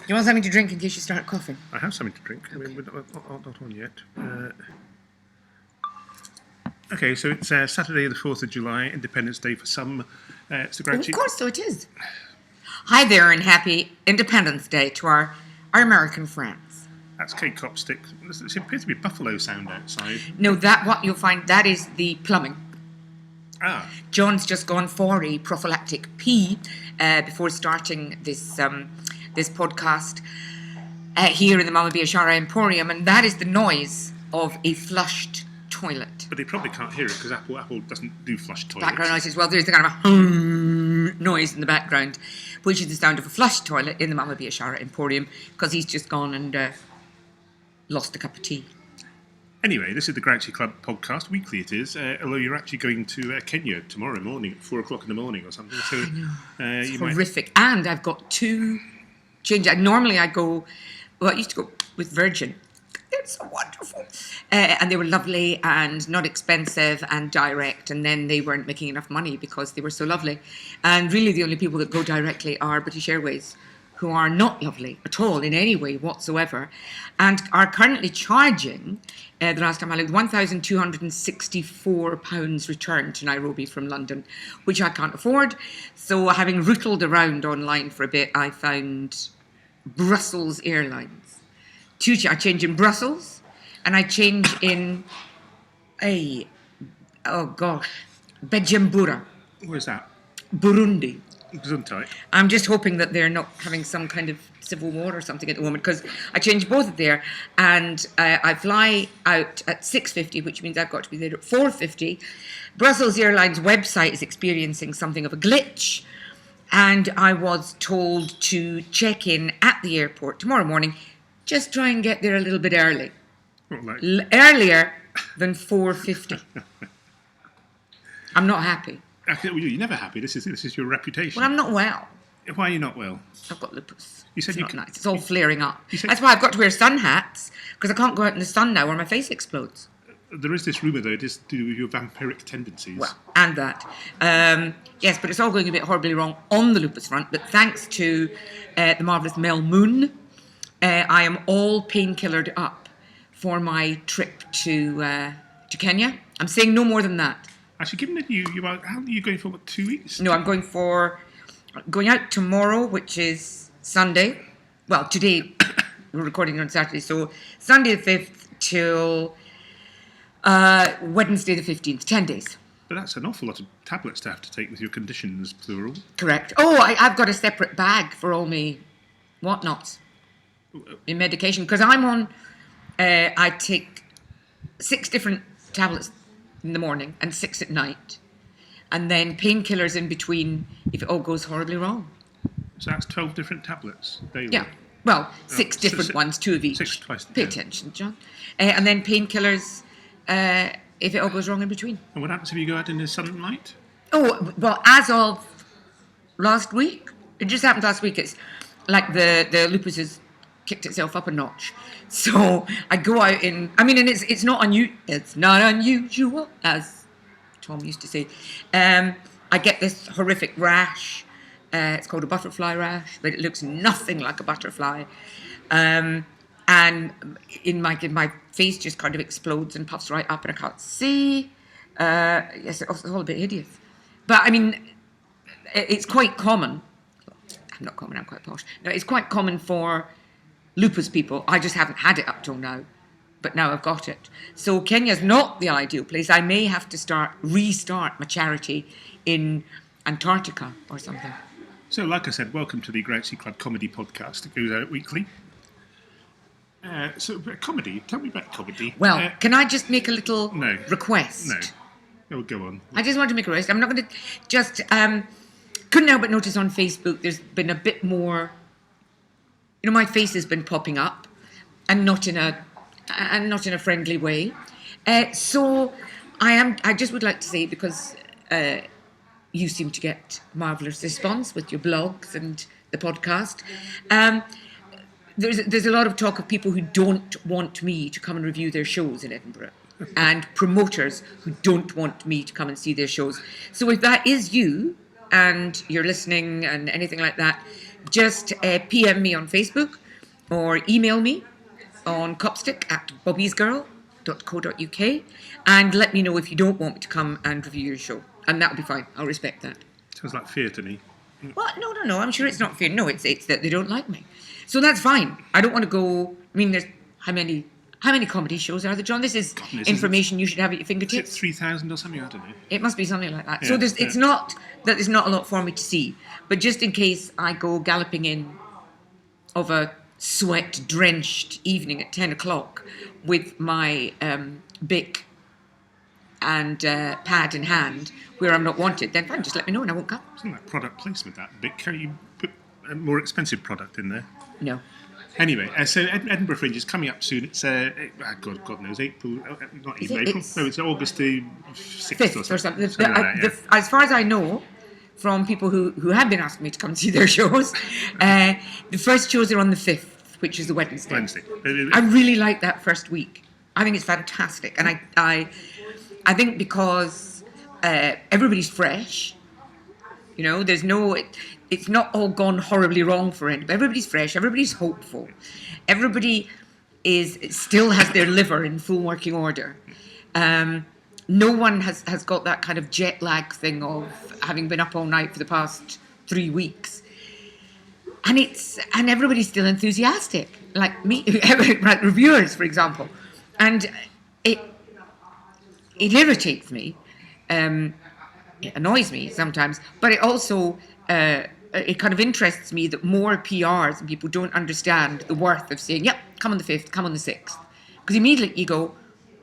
You want something to drink in case you start coughing? I have something to drink. Okay. I mean, we're not on yet. Okay, so it's Saturday the 4th of July, Independence Day for some. It's the Grouchy. Of course, so it is. Hi there, and happy Independence Day to our American friends. That's Kate Copstick. There appears to be buffalo sound outside. No, what you'll find, that is the plumbing. Ah. John's just gone for a prophylactic pee before starting this podcast here in the Biashara Emporium, and that is the noise of a flushed toilet. But they probably can't hear it because Apple doesn't do flush toilets. Background noise as well. There's the kind of a hum noise in the background, which is the sound of a flushed toilet in the Biashara Emporium, because he's just gone and lost a cup of tea. Anyway, this is the Grouchy Club podcast. Weekly it is, although you're actually going to Kenya tomorrow morning at 4 o'clock in the morning or something. So it's horrific. And I've got two changes. Normally I go, I used to go with Virgin. They're so wonderful. And they were lovely and not expensive and direct. And then they weren't making enough money because they were so lovely. And really the only people that go directly are British Airways, who are not lovely at all in any way whatsoever, and are currently charging, the last time I looked, £1,264 return to Nairobi from London, which I can't afford. So having rootled around online for a bit, I found Brussels Airlines. I change in Brussels, and I change in Bujumbura. Where's that? Burundi. Gesundheit. I'm just hoping that they're not having some kind of civil war or something at the moment, because I changed both of there, and I fly out at 6:50, which means I've got to be there at 4:50. Brussels Airlines website is experiencing something of a glitch, and I was told to check in at the airport tomorrow morning. Just try and get there a little bit early. Earlier than 4:50. I'm not happy. You're never happy. This is your reputation. Well, I'm not well. Why are you not well? I've got lupus. You said it's you not nice. It's all flaring up. Said, that's why I've got to wear sun hats, because I can't go out in the sun now or my face explodes. There is this rumour, though, it is to do with your vampiric tendencies. Well, and that. Yes, but it's all going a bit horribly wrong on the lupus front. But thanks to the marvellous Mel Moon, I am all painkillered up for my trip to Kenya. I'm saying no more than that. Actually, given that you are, how are you going for, 2 weeks? No, I'm going out tomorrow, which is Sunday. Well, today, we're recording on Saturday, so Sunday the 5th till Wednesday the 15th, 10 days. But that's an awful lot of tablets to have to take with your conditions, plural. Correct. Oh, I've got a separate bag for all my whatnots in medication, because I'm on, I take 6 different tablets in the morning and 6 at night, and then painkillers in between if it all goes horribly wrong. So that's 12 different tablets daily? Yeah, well, 6 different ones, 2 of each. 6 twice. Pay attention, John. And then painkillers if it all goes wrong in between. And what happens if you go out in the sunlight? Oh, well, as of last week, it just happened last week, it's like the lupus has kicked itself up a notch. So I go out and it's not unusual, as Tom used to say. I get this horrific rash. It's called a butterfly rash, but it looks nothing like a butterfly. And in my face just kind of explodes and puffs right up, and I can't see. Yes, it's all a bit hideous. But I mean, it's quite common. I'm not common, I'm quite posh. No, it's quite common for lupus people. I just haven't had it up till now, but now I've got it. So Kenya's not the ideal place. I may have to restart my charity in Antarctica or something. So, like I said, welcome to the Grouchy Club comedy podcast. It goes out weekly. Comedy. Tell me about comedy. Well, can I just make a little request? No. Oh, go on. I just want to make a request. I'm not going to just... couldn't help but notice on Facebook there's been a bit more... my face has been popping up, and not in a friendly way. So I just would like to say, because you seem to get marvellous response with your blogs and the podcast. There's a lot of talk of people who don't want me to come and review their shows in Edinburgh, and promoters who don't want me to come and see their shows. So if that is you, and you're listening and anything like that, just PM me on Facebook or email me on Copstick at bobbiesgirl.co.uk and let me know if you don't want me to come and review your show. And that'll be fine. I'll respect that. Sounds like fear to me. Well, no. I'm sure it's not fear. No, it's that they don't like me. So that's fine. I don't want to go. I mean, there's how many comedy shows are there, John? This is information you should have at your fingertips. Is it 3,000 or something? I don't know. It must be something like that. Yeah, So it's not that there's not a lot for me to see, but just in case I go galloping in of a sweat-drenched evening at 10 o'clock with my Bic and pad in hand where I'm not wanted, then fine, just let me know and I won't come. Something like product placement, that bit. Can you put a more expensive product in there? No. Anyway, so Edinburgh Fringe is coming up soon. It's, God knows, April, not even April. No, it's August the 6th or something. As far as I know, from people who have been asking me to come and see their shows, the first shows are on the 5th, which is the Wednesday. I really like that first week. I think it's fantastic. And I think because everybody's fresh, you know, there's no... It's not all gone horribly wrong for anybody. Everybody's fresh. Everybody's hopeful. Everybody still has their liver in full working order. No one has got that kind of jet lag thing of having been up all night for the past 3 weeks. And everybody's still enthusiastic, like me, like reviewers, for example. And it irritates me. It annoys me sometimes, but it also it kind of interests me that more PRs and people don't understand the worth of saying, yep, come on the 5th, come on the 6th. Because immediately you go,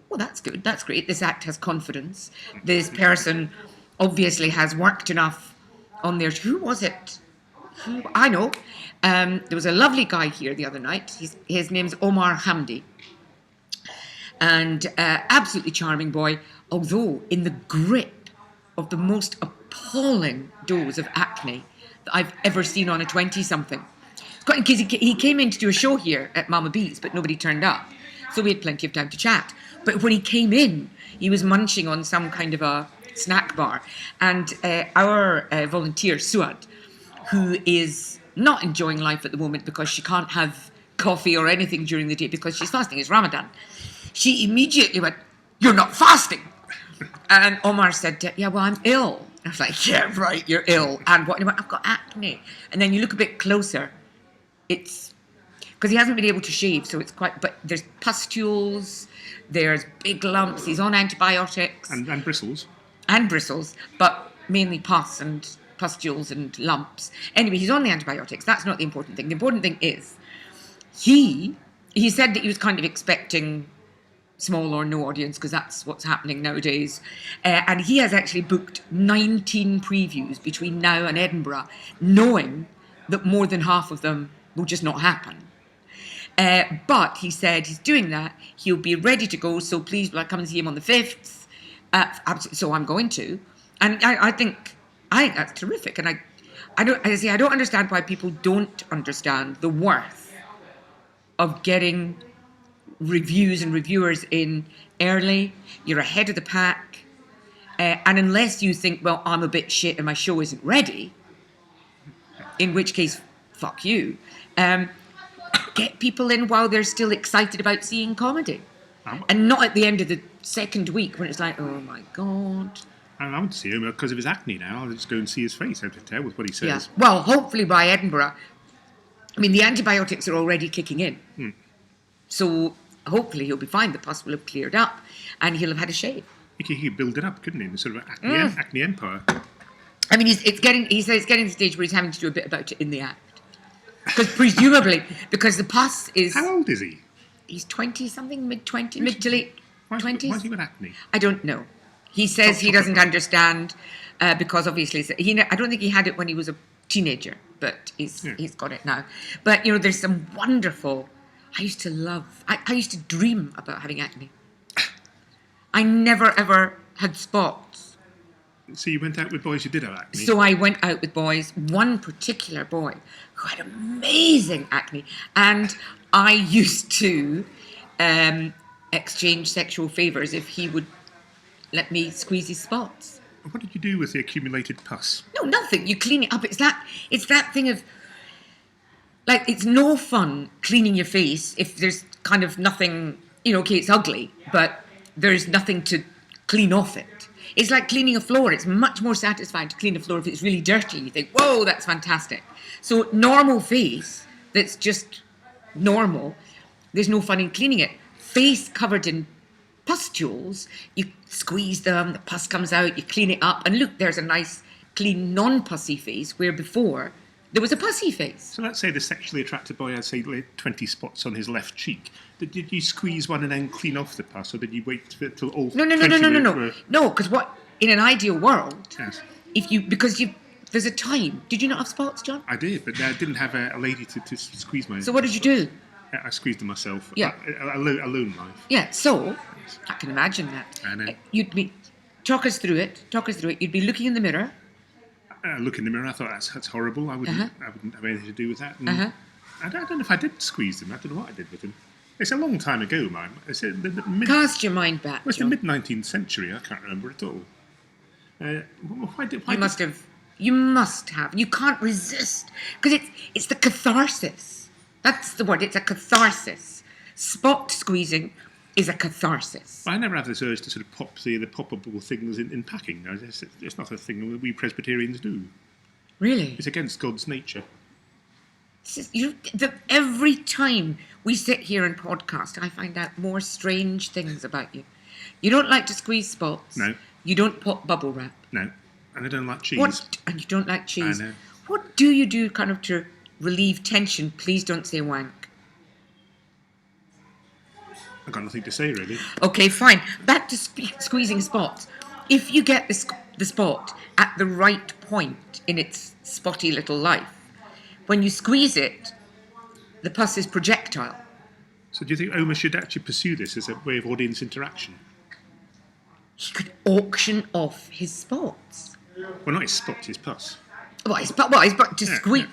well, that's good, that's great, this act has confidence, this person obviously has worked enough on their... Who was it? I know. There was a lovely guy here the other night. His name's Omar Hamdi. And absolutely charming boy, although in the grip of the most appalling dose of acne that I've ever seen on a 20-something. It's quite because he came in to do a show here at Mama B's, but nobody turned up. So we had plenty of time to chat. But when he came in, he was munching on some kind of a snack bar. And our volunteer, Suad, who is not enjoying life at the moment because she can't have coffee or anything during the day because she's fasting, it's Ramadan, she immediately went, "You're not fasting." And Omar said, "Yeah, well, I'm ill." I was like, "Yeah, right, you're ill." And what? And he went, "I've got acne." And then you look a bit closer, it's because he hasn't been able to shave, so it's quite. But there's pustules, there's big lumps. He's on antibiotics and bristles, but mainly pus and pustules and lumps. Anyway, he's on the antibiotics. That's not the important thing. The important thing is he said that he was kind of expecting small or no audience because that's what's happening nowadays. And he has actually booked 19 previews between now and Edinburgh, knowing that more than half of them will just not happen. But he said he's doing that. He'll be ready to go. So please, will I come and see him on the 5th? So I'm going to. And I think that's terrific. And I don't understand why people don't understand the worth of getting reviews and reviewers in early. You're ahead of the pack, and unless you think, well, I'm a bit shit and my show isn't ready, in which case, fuck you, get people in while they're still excited about seeing comedy, and not at the end of the second week when it's like, oh my god. I want to see him because of his acne now. I'll just go and see his face out of tell with what he says. Yeah. Well, hopefully by Edinburgh, I mean, the antibiotics are already kicking in. So hopefully he'll be fine. The pus will have cleared up and he'll have had a shave. He could build it up, couldn't he? The sort of acne empire. I mean, he says it's getting to the stage where he's having to do a bit about it in the act. Because presumably, because the pus is... How old is he? He's 20-something, mid to late 20s. Why has he got acne? I don't know. He says he doesn't understand because obviously... I don't think he had it when he was a teenager, but he's got it now. But, you know, there's some wonderful... I used to dream about having acne. I never, ever had spots. So you went out with boys who did have acne? So I went out with boys, one particular boy who had amazing acne. And I used to exchange sexual favours if he would let me squeeze his spots. What did you do with the accumulated pus? No, nothing. You clean it up. It's that thing of... Like, it's no fun cleaning your face if there's kind of nothing, okay, it's ugly, but there's nothing to clean off it. It's like cleaning a floor. It's much more satisfying to clean a floor if it's really dirty. You think, whoa, that's fantastic. So normal face, that's just normal, there's no fun in cleaning it. Face covered in pustules, you squeeze them, the pus comes out, you clean it up, and look, there's a nice, clean, non-pussy face, where before there was a pussy face. So let's say the sexually attracted boy had, say, 20 spots on his left cheek. Did you squeeze one and then clean off the pus, or did you wait till all No. 20 were... No, because what, in an ideal world, Yes. There's a time. Did you not have spots, John? I did, but I didn't have a lady to squeeze my... So what did you do? I squeezed them myself. Yeah. A lone life. Yeah, so, I can imagine that. I know. Talk us through it. You'd be looking in the mirror. Look in the mirror, I thought, that's horrible. I wouldn't have anything to do with that. And I don't know if I did squeeze them. I don't know what I did with them. It's a long time ago, man. It's Cast your mind back, It's the John. mid-19th century. I can't remember at all. You must have. You can't resist. Because it's the catharsis. That's the word. It's a catharsis. Spot squeezing is a catharsis. I never have this urge to sort of pop the poppable things in packing. No, it's not a thing that we Presbyterians do. Really? It's against God's nature. Every time we sit here and podcast, I find out more strange things about you. You don't like to squeeze spots. No. You don't pop bubble wrap. No. And I don't like cheese. And you don't like cheese. I know. What do you do kind of to relieve tension? Please don't say wank. I've got nothing to say, really. Okay, fine. Back to squeezing spots. If you get the spot at the right point in its spotty little life, when you squeeze it, the pus is projectile. So do you think Omar should actually pursue this as a way of audience interaction? He could auction off his spots. Well, not his spots, his pus. His butt to squeeze.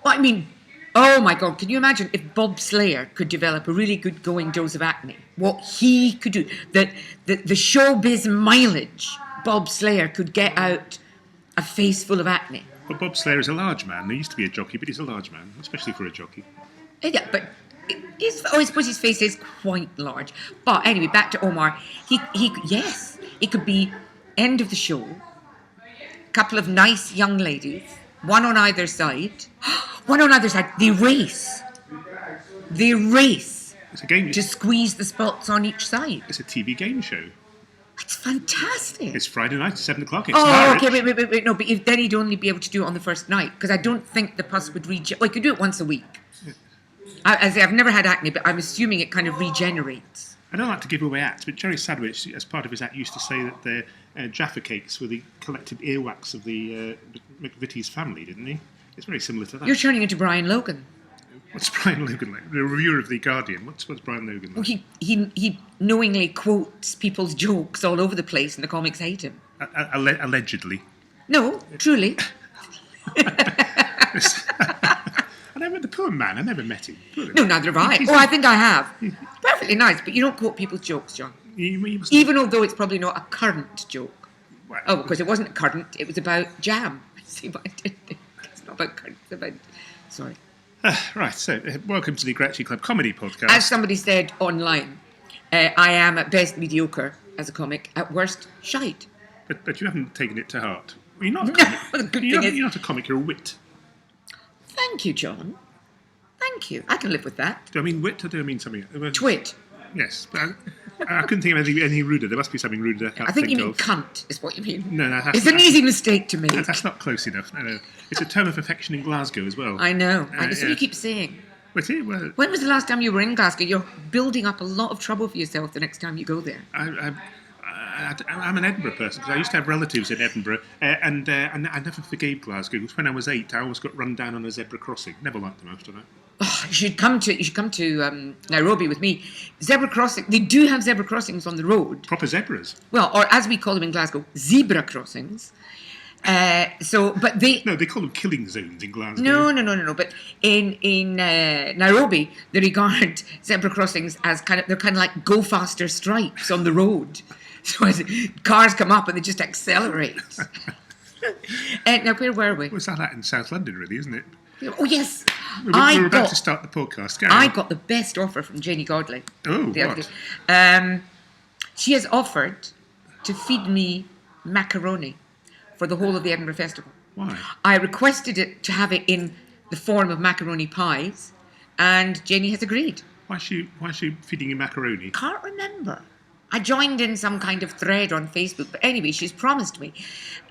Well, I mean, oh my God, can you imagine if Bob Slayer could develop a really good going dose of acne? What he could do. The showbiz mileage Bob Slayer could get out a face full of acne. But Bob Slayer is a large man. He used to be a jockey, but he's a large man, especially for a jockey. Yeah, but I suppose his face is quite large. But anyway, back to Omar. Yes, it could be end of the show. Couple of nice young ladies, one on either side. One on either side. They race. It's a game. To squeeze the spots on each side. It's a TV game show. It's fantastic. It's Friday night at 7 o'clock. It's okay, wait. No, but then he'd only be able to do it on the first night, because I don't think the pus would regenerate. Well, he could do it once a week. I've never had acne, but I'm assuming it kind of regenerates. I don't like to give away acts, but Jerry Sadowitz, as part of his act, used to say that the Jaffa cakes were the collected earwax of the McVitie's family, didn't he? It's very similar to that. You're turning into Brian Logan. What's Brian Logan like? The reviewer of The Guardian. What's Brian Logan like? Well, he knowingly quotes people's jokes all over the place, and the comics hate him. Allegedly. No, truly. The poor man, I never met him. No, neither have I. I think I have. Perfectly nice, but you don't quote people's jokes, John. Even although it's probably not a current joke. Well, because it wasn't current, it was about jam. See what I did there? It's not about current, it's about... Sorry. Right, so welcome to the Grouchy Club Comedy Podcast. As somebody said online, I am at best mediocre as a comic, at worst shite. But you haven't taken it to heart. Well, you're not a comic. You're not a comic, you're a wit. Thank you, John. Thank you. I can live with that. Do I mean wit or do I mean something else? Twit. Yes, but I couldn't think of anything ruder. There must be something ruder I can't I think you mean of. cunt, is what you mean. No, it's an easy mistake to make. That's not close enough. No. It's a term of affection in Glasgow as well. I know. That's what you keep saying. Well, when was the last time you were in Glasgow? You're building up a lot of trouble for yourself the next time you go there. I'm an Edinburgh person because I used to have relatives in Edinburgh, and I never forgave Glasgow because when I was 8, I always got run down on a zebra crossing. Never liked them after that. Oh, you should come to Nairobi with me. Zebra crossing. They do have zebra crossings on the road. Proper zebras. Well, or as we call them in Glasgow, zebra crossings. But they call them killing zones in Glasgow. No. But in Nairobi, they regard zebra crossings as they're kind of like go faster stripes on the road. So as cars come up and they just accelerate. Now, where were we? Well, it's like that in South London, really, isn't it? Oh yes, We're about to start the podcast. I got the best offer from Janie Godley. Oh, the other what? day. She has offered to feed me macaroni for the whole of the Edinburgh Festival. Why? I requested it to have it in the form of macaroni pies, and Janie has agreed. Why is she feeding you macaroni? Can't remember. I joined in some kind of thread on Facebook, but anyway, she's promised me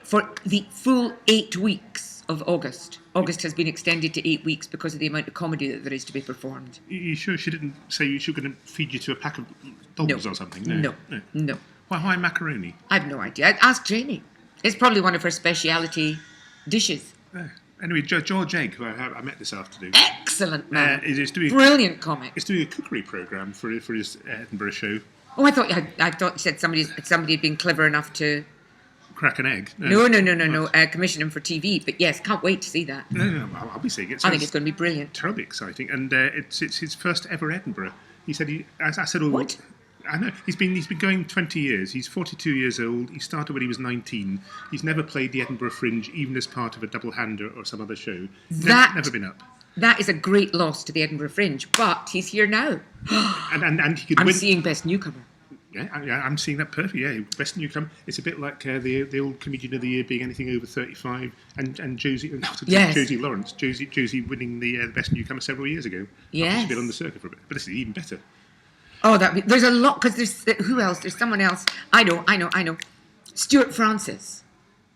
for the full 8 weeks of August. August has been extended to 8 weeks because of the amount of comedy that there is to be performed. You sure she didn't say she was going to feed you to a pack of dogs or something? No. Why macaroni? I have no idea. I'd ask Janie. It's probably one of her speciality dishes. Anyway, George Egg, who I met this afternoon, Excellent man. is doing Brilliant comic. He's doing a cookery programme for his Edinburgh show. Oh, I thought you said somebody had been clever enough to Crack an egg. No. Commission him for TV. But yes, can't wait to see that. No, I'll be seeing it. I think it's going to be brilliant. Terribly exciting, and it's his first ever Edinburgh. He said I said, what? I know he's been going 20 years. He's 42 years old. He started when he was 19. He's never played the Edinburgh Fringe, even as part of a double hander or some other show. Never been up. That is a great loss to the Edinburgh Fringe, but he's here now. and he could I'm win. seeing Best Newcomer. Yeah, I'm seeing that perfect. Yeah, Best Newcomer. It's a bit like the old Comedian of the Year being anything over 35, and Josie. Yes. Josie Lawrence. Josie winning the Best Newcomer several years ago. Yes. She's been on the circuit for a bit, but this is even better. Oh, there's a lot, because there's who else? There's someone else. I know. Stuart Francis.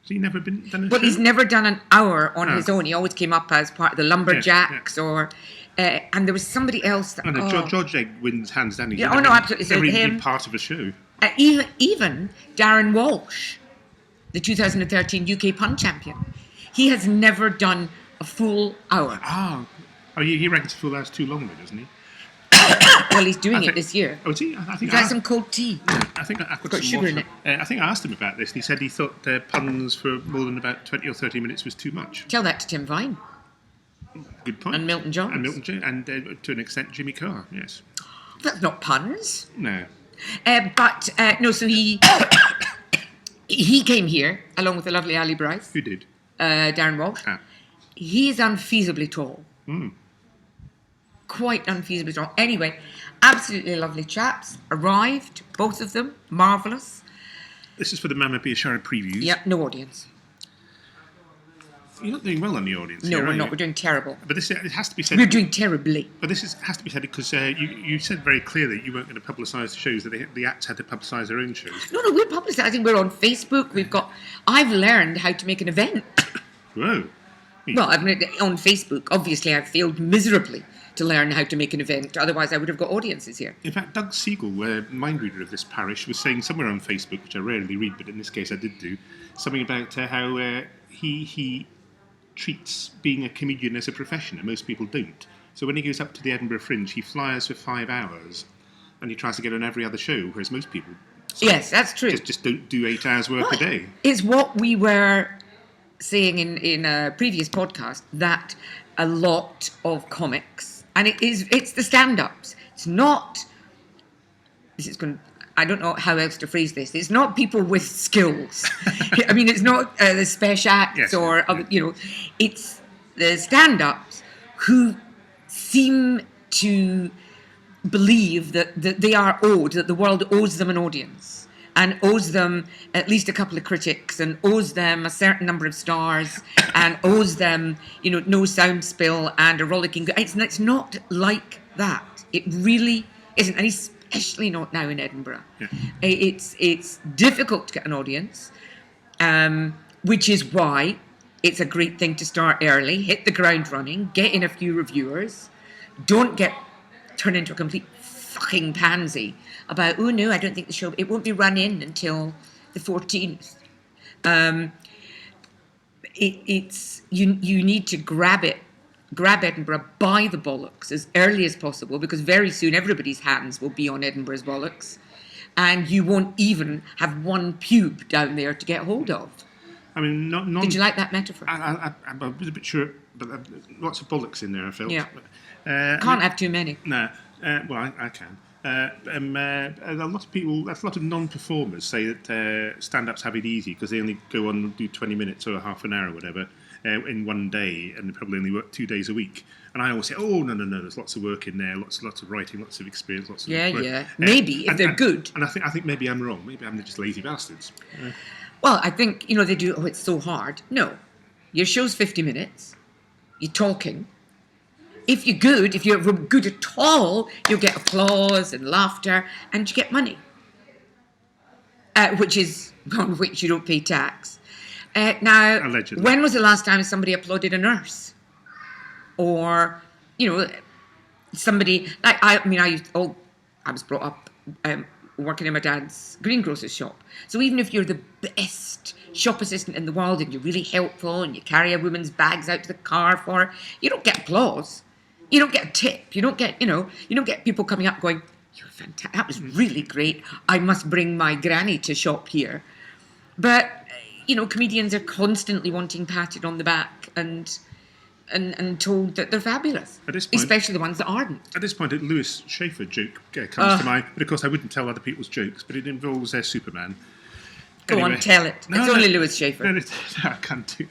So you never been done a But show? he's never done an hour on his own. He always came up as part of the Lumberjacks or... and there was somebody else that... George Egg wins hands down. Absolutely. He's never even been part of a show. Even Darren Walsh, the 2013 UK Pun Champion. He has never done a full hour. He reckons a full hour's too long, though, doesn't he? Well, he's doing it this year. Oh, is he? I think He's got some cold tea. I think I've got sugar in it. I think I asked him about this, and he said he thought puns for more than about 20 or 30 minutes was too much. Tell that to Tim Vine. Good point. And Milton Jones. And to an extent, Jimmy Carr, yes. That's not puns. No. So he came here, along with the lovely Ali Bryce. Who did? Darren Walsh. He's unfeasibly tall. Mm. Quite unfeasibly tall. Anyway, absolutely lovely chaps. Arrived, both of them. Marvellous. This is for the Mama Biashara previews. Yeah, no audience. You're not doing well on the audience. No, here, we're are not. you? We're doing terrible. But it has to be said. We're doing terribly. But has to be said because you said very clearly you weren't going to publicise the shows, that the acts had to publicise their own shows. No, we're publicising. We're on Facebook. I've learned how to make an event. Whoa. Well, on Facebook. Obviously, I've failed miserably to learn how to make an event. Otherwise, I would have got audiences here. In fact, Doug Siegel, mind reader of this parish, was saying somewhere on Facebook, which I rarely read, but in this case I did do, something about how he treats being a comedian as a profession, and most people don't. So when he goes up to the Edinburgh Fringe, he flyers for 5 hours, and he tries to get on every other show, whereas most people... Yes, that's true. Just don't do 8 hours work a day. It's what we were saying in a previous podcast, that a lot of comics, and it's the stand-ups. It's not... I don't know how else to phrase this. It's not people with skills. I mean, it's not the special acts other, it's the stand-ups who seem to believe that they are owed, that the world owes them an audience and owes them at least a couple of critics and owes them a certain number of stars and owes them, no sound spill and a rollicking... It's not like that. It really isn't. And especially not now in Edinburgh. Yeah. It's difficult to get an audience, which is why it's a great thing to start early, hit the ground running, get in a few reviewers, don't turn into a complete fucking pansy about, oh no, I don't think the show, it won't be run in until the 14th. You need to grab Edinburgh by the bollocks as early as possible, because very soon everybody's hands will be on Edinburgh's bollocks and you won't even have one pube down there to get hold of. I mean, Did you like that metaphor? I was a bit short, but lots of bollocks in there, I felt. Yeah. Can't have too many. No. Well, I can. A lot of people, a lot of non-performers say that stand-ups have it easy because they only go on and do 20 minutes or half an hour or whatever. in one day and probably only work 2 days a week. And I always say, oh, no, there's lots of work in there, lots of writing, lots of experience, lots of work. Maybe, if they're good. And I think maybe I'm wrong. Maybe I'm just lazy bastards. Well, I think, they do, it's so hard. No. Your show's 50 minutes. You're talking. If you're good, if you're good at all, you'll get applause and laughter and you get money. Which is on which you don't pay tax. Now, allegedly. When was the last time somebody applauded a nurse? Or, somebody, like, I was brought up working in my dad's greengrocer's shop. So even if you're the best shop assistant in the world and you're really helpful and you carry a woman's bags out to the car for her, you don't get applause. You don't get a tip. You don't get, you don't get people coming up going, "You're fantastic. That was really great. I must bring my granny to shop here." But, comedians are constantly wanting patted on the back and told that they're fabulous, at this point, especially the ones that aren't. At this point, a Lewis Schaefer joke comes to mind, but of course I wouldn't tell other people's jokes, but it involves their Superman. Go on, tell it. It's only Lewis Schaefer. No, I can't do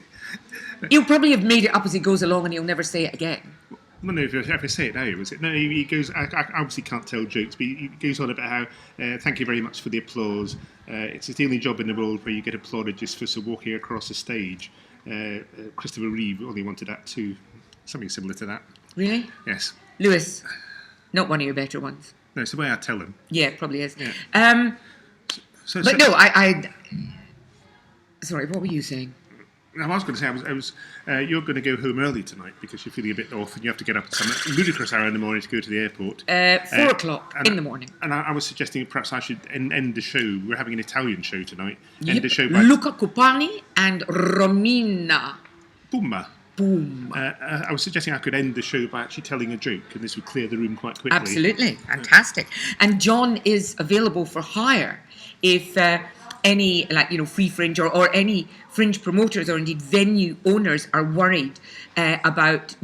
it. He'll probably have made it up as he goes along and he'll never say it again. Well, no, if I say it now, was it? No, he goes, I obviously can't tell jokes, but he goes on about how, thank you very much for the applause. It's the only job in the world where you get applauded just for walking across a stage. Christopher Reeve only wanted that too. Something similar to that. Really? Yes. Lewis, not one of your better ones. No, it's the way I tell him. Yeah, it probably is. Yeah. Sorry, what were you saying? I was going to say, you're going to go home early tonight because you're feeling a bit off and you have to get up at some ludicrous hour in the morning to go to the airport. 4 o'clock in the morning. And I was suggesting perhaps I should end the show. We're having an Italian show tonight. End the show by Luca Copani and Romina. Boom. I was suggesting I could end the show by actually telling a joke, and this would clear the room quite quickly. Absolutely, fantastic. And John is available for hire if any, Free Fringe or any fringe promoters or indeed venue owners are worried about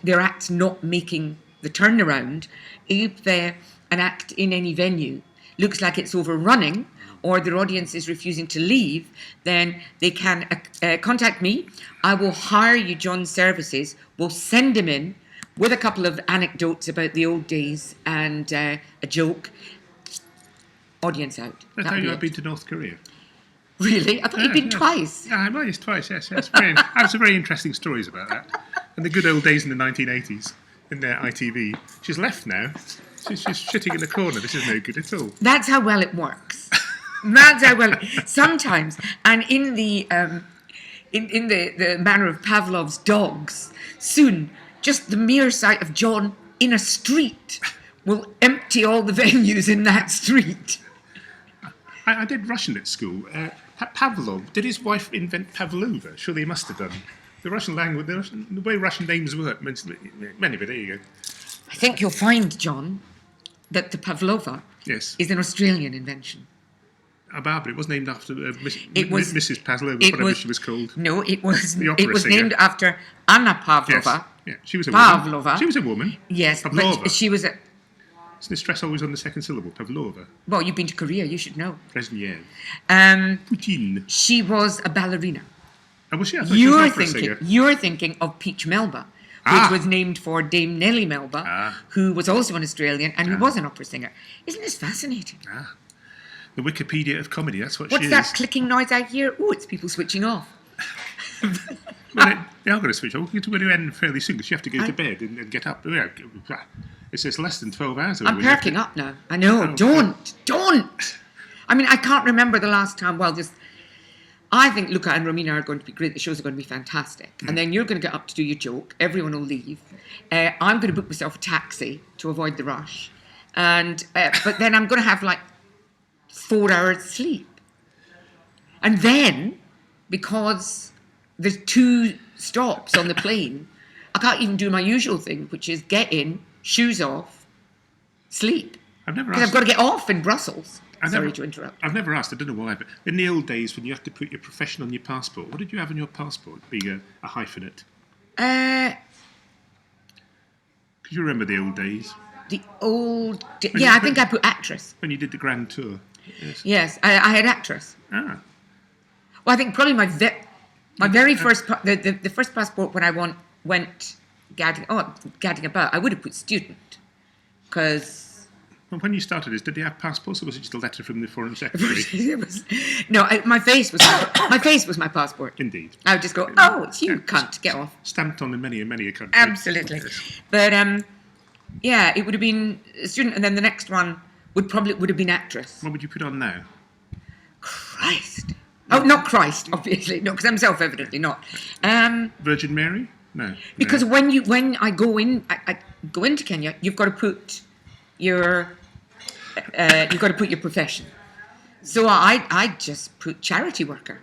their acts not making the turnaround. If an act in any venue looks like it's overrunning or their audience is refusing to leave, then they can contact me. I will hire you John's services. We'll send him in with a couple of anecdotes about the old days and a joke. Audience out. I tell you, I've been to North Korea. Really? I thought you'd been twice. Yeah, I was twice, yes. I have some very interesting stories about that. And the good old days in the 1980s in their ITV. She's left now. She's just shitting in the corner. This is no good at all. That's how well it works. That's how well. Sometimes, and in the the manner of Pavlov's dogs, soon just the mere sight of John in a street will empty all the venues in that street. I did Russian at school. Pavlov, did his wife invent Pavlova? Surely he must have done. The Russian language, the way Russian names work. Anyway, there you go. I think you'll find, John, that the Pavlova is an Australian invention. But it was named after Mrs. Pavlova, whatever she was called. No, it was singer. named after Anna Pavlova. Yes. Yeah, she was a Pavlova. woman. She was a woman. Yes, Pavlova. But she was a... Isn't the stress always on the second syllable? Pavlova. Well, you've been to Korea, you should know. Brezhnev. Putin. She was a ballerina. Oh, was she? I thought she was an opera singer. You're thinking of Peach Melba, which was named for Dame Nellie Melba, who was also an Australian and who was an opera singer. Isn't this fascinating? The Wikipedia of comedy, that's what she is. What's that clicking noise I hear? Oh, it's people switching off. Well, they are going to switch off. We're going to end fairly soon because you have to go to bed and get up. It's less than 12 hours. I'm perking up now. I know. Don't. I mean, I can't remember the last time. Well, I think Luca and Romina are going to be great. The shows are going to be fantastic. And then you're going to get up to do your joke. Everyone will leave. I'm going to book myself a taxi to avoid the rush. And but then I'm going to have 4 hours sleep. And then, because there's 2 stops on the plane, I can't even do my usual thing, which is get in, shoes off, sleep. Because I've got to get off in Brussels. Sorry to interrupt. I've never asked, I don't know why, but in the old days when you have to put your profession on your passport, what did you have on your passport, being a hyphenate? Could you remember the old days? I think I put actress. When you did the Grand Tour. Yes, I had actress. Well, I think probably my My very first, the first passport when I went gadding about, I would have put student, because Well, when you started this, did they have passports, or was it just a letter from the Foreign Secretary? my face was my passport. Indeed. I would just go, oh, it's you, cunt, get off. Stamped on in many a country. Absolutely. Yes. But yeah, it would have been student, and then the next one would have been actress. What would you put on now? Christ. Oh, not Christ, obviously. No, because I'm self-evidently not. Virgin Mary? No. Because No. when I go into Kenya, you've got to put your profession. So I just put charity worker.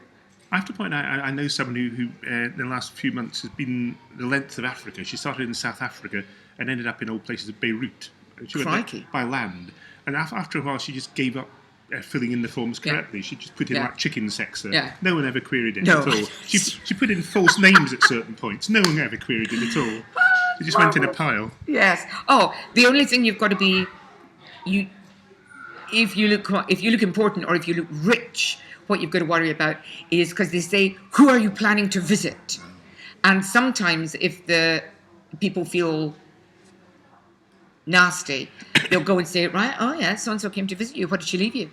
I have to point out, I know someone who in the last few months has been the length of Africa. She started in South Africa and ended up in old places of Beirut. She went Crikey. by land. And after a while, she just gave up filling in the forms correctly. She just put in like chicken sex there. Yeah. No one ever queried it No. at all. She put in false names at certain points. No one ever queried it at all. It just went in a pile. Yes. Oh, the only thing you've got to be, if you look important or if you look rich, what you've got to worry about is, because they say, who are you planning to visit? And sometimes if the people feel nasty, they'll go and say, right, oh yeah, so-and-so came to visit you. What did she leave you?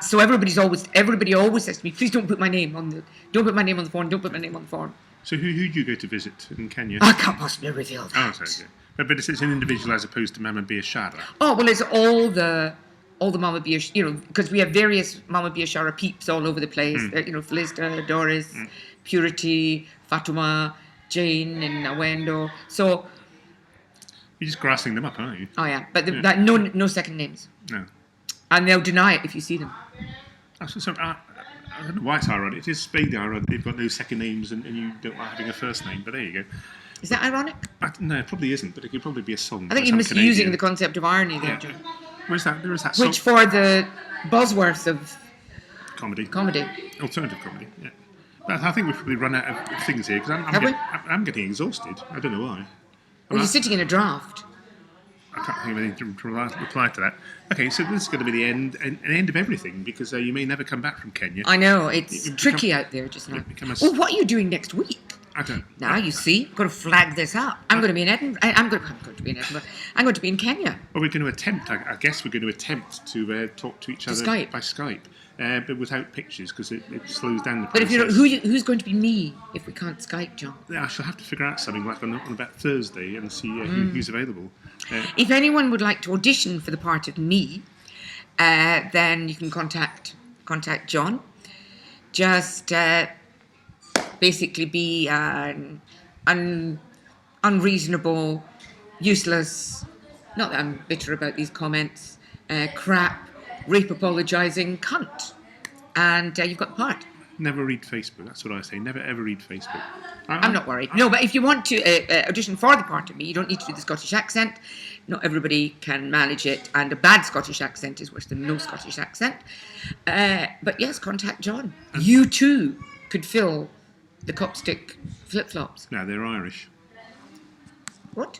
So everybody always says to me, please don't put my name on the form, don't put my name on the form. So who do you go to visit in Kenya? I can't possibly reveal that. Oh, sorry, okay. But it's an individual as opposed to Mama Biashara. Oh, well, it's all the Mama Biashara, because we have various Mama Biashara peeps all over the place. Felista, Doris, Purity, Fatuma, Jane, and Awendo. So, You're just grassing them up, aren't you? oh yeah, but no second names. No. And they'll deny it if you see them. I don't know why it's ironic. It is vaguely ironic. They've got no second names and you don't like having a first name, but there you go. Is that ironic? No, it probably isn't, but it could probably be a song. I think you're misusing the concept of irony there, John. Where's that? There is that song. Which for the buzzworth of Comedy. Alternative comedy, yeah. But I think we've probably run out of things here, because I'm getting exhausted. I don't know why. Well, you're sitting in a draft. I can't think of anything to reply to that. Okay, so this is going to be the end of everything, because you may never come back from Kenya. I know, it's tricky out there just now. Well, what are you doing next week? I don't. Now you see, I've got to flag this up. I'm going to be in Edinburgh. I'm going to be in Edinburgh. I'm going to be in Kenya. Well, we're going to attempt. I guess we're going to attempt to talk to each other by Skype, but without pictures, because it slows down the process. But if who's going to be me if we can't Skype, John? I shall have to figure out something like on about Thursday and see who's available. If anyone would like to audition for the part of me, then you can contact John. Just basically be unreasonable, useless, not that I'm bitter about these comments, crap, rape apologising cunt. And you've got the part. Never read Facebook, that's what I say. Never ever read Facebook. I'm not worried. No, but if you want to audition for the part of me, you don't need to do the Scottish accent. Not everybody can manage it, and a bad Scottish accent is worse than no Scottish accent. But yes, contact John. You too could fill the Copstick flip-flops. No, they're Irish. What?